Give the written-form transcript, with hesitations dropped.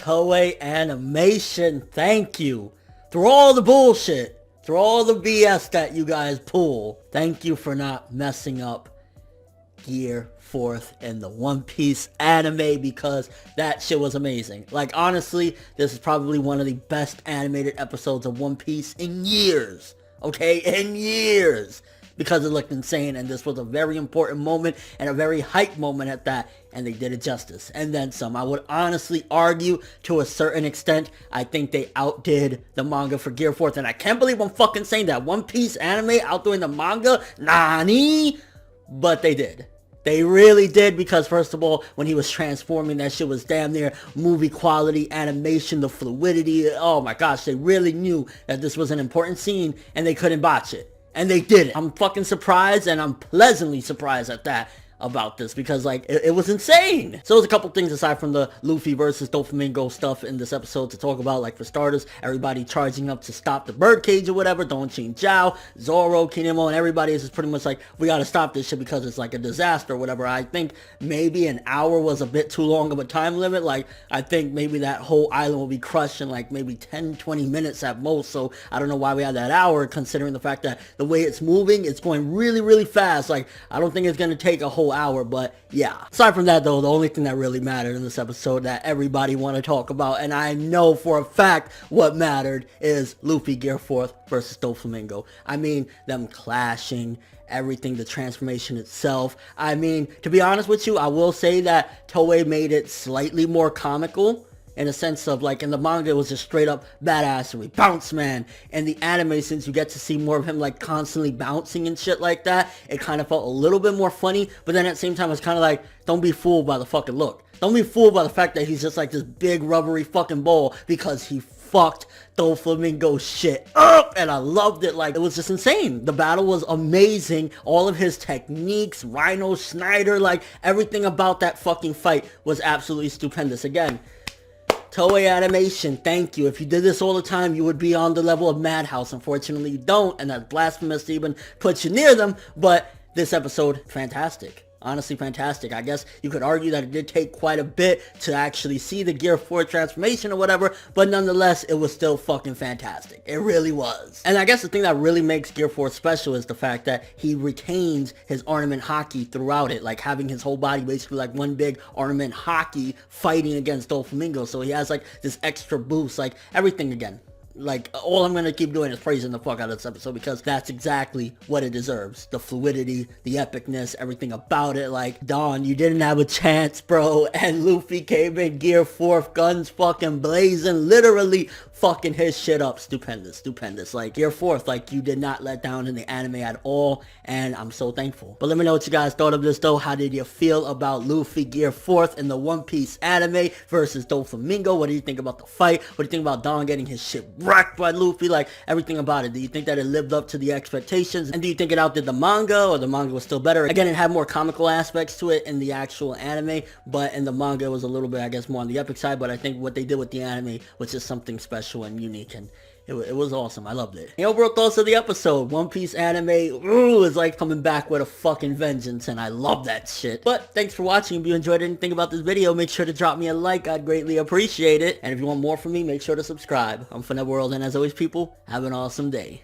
Toei Animation, thank you. Through all the bullshit, through all the BS that you guys pull, thank you for not messing up Gear Forth in the One Piece anime, because that shit was amazing. Like, honestly, this is probably one of the best animated episodes of One Piece in years. Okay, in years. Because it looked insane, and this was a very important moment, and a very hype moment at that, and they did it justice, and then some. I would honestly argue, to a certain extent, I think they outdid the manga for Gear Forth, and I can't believe I'm fucking saying that. One Piece anime outdoing the manga? Nani? But they did. They really did, because first of all, when he was transforming, that shit was damn near movie quality animation, the fluidity. Oh my gosh, they really knew that this was an important scene, and they couldn't botch it. And they did it. I'm fucking surprised, and I'm pleasantly surprised at that, about this, because like it was insane. So there's a couple things aside from the Luffy versus Doflamingo stuff in this episode to talk about. Like, for starters, everybody charging up to stop the birdcage or whatever. Don Chin Zhao, Zoro, Kinemo, and everybody is just pretty much like, we gotta stop this shit because it's like a disaster or whatever. I think maybe an hour was a bit too long of a time limit. Like, I think maybe that whole island will be crushed in like maybe 10-20 minutes at most. So I don't know why we had that hour, considering the fact that the way it's moving, it's going really, really fast. Like, I don't think it's gonna take a whole hour, but yeah. Aside from that though, the only thing that really mattered in this episode that everybody want to talk about, and I know for a fact what mattered, is Luffy Gear Forth versus Doflamingo. I mean, them clashing, everything, the transformation itself. I mean, to be honest with you, I will say that Toei made it slightly more comical, in a sense of, like, in the manga it was just straight up badassery, bounce man. In the anime, since you get to see more of him like constantly bouncing and shit like that, it kind of felt a little bit more funny, but then at the same time it's kind of like, don't be fooled by the fucking look. Don't be fooled by the fact that he's just like this big rubbery fucking ball, because he fucked Doflamingo shit up, and I loved it. Like, it was just insane. The battle was amazing. All of his techniques, Rhino Schneider, like everything about that fucking fight was absolutely stupendous. Again, Toei Animation, thank you. If you did this all the time, you would be on the level of Madhouse. Unfortunately, you don't, and that's blasphemous to even put you near them, but this episode, fantastic. Honestly, fantastic. I guess you could argue that it did take quite a bit to actually see the Gear 4 transformation or whatever, but nonetheless, it was still fucking fantastic. It really was. And I guess the thing that really makes Gear 4 special is the fact that he retains his ornament haki throughout it, like having his whole body basically like one big ornament haki fighting against Doflamingo. So he has like this extra boost, like everything again. Like, all I'm gonna keep doing is praising the fuck out of this episode, because that's exactly what it deserves. The fluidity, the epicness, everything about it. Like, Don, you didn't have a chance, bro. And Luffy came in Gear 4, guns fucking blazing, literally fucking his shit up. Stupendous, stupendous. Like, Gear 4, like, you did not let down in the anime at all, and I'm so thankful. But let me know what you guys thought of this though. How did you feel about Luffy Gear 4 in the One Piece anime versus Doflamingo? What do you think about the fight? What do you think about Don getting his shit wrecked by Luffy? Like, everything about it. Do you think that it lived up to the expectations? And do you think it outdid the manga, or the manga was still better? Again, it had more comical aspects to it in the actual anime, but in the manga it was a little bit, I guess, more on the epic side. But I think what they did with the anime was just something special and unique, and it was awesome. I loved it. The overall thoughts of the episode: One Piece anime, ooh, is like coming back with a fucking vengeance, and I love that shit. But thanks for watching. If you enjoyed anything about this video, make sure to drop me a like. I'd greatly appreciate it. And if you want more from me, make sure to subscribe. I'm ForneverWorld, and as always, people, have an awesome day.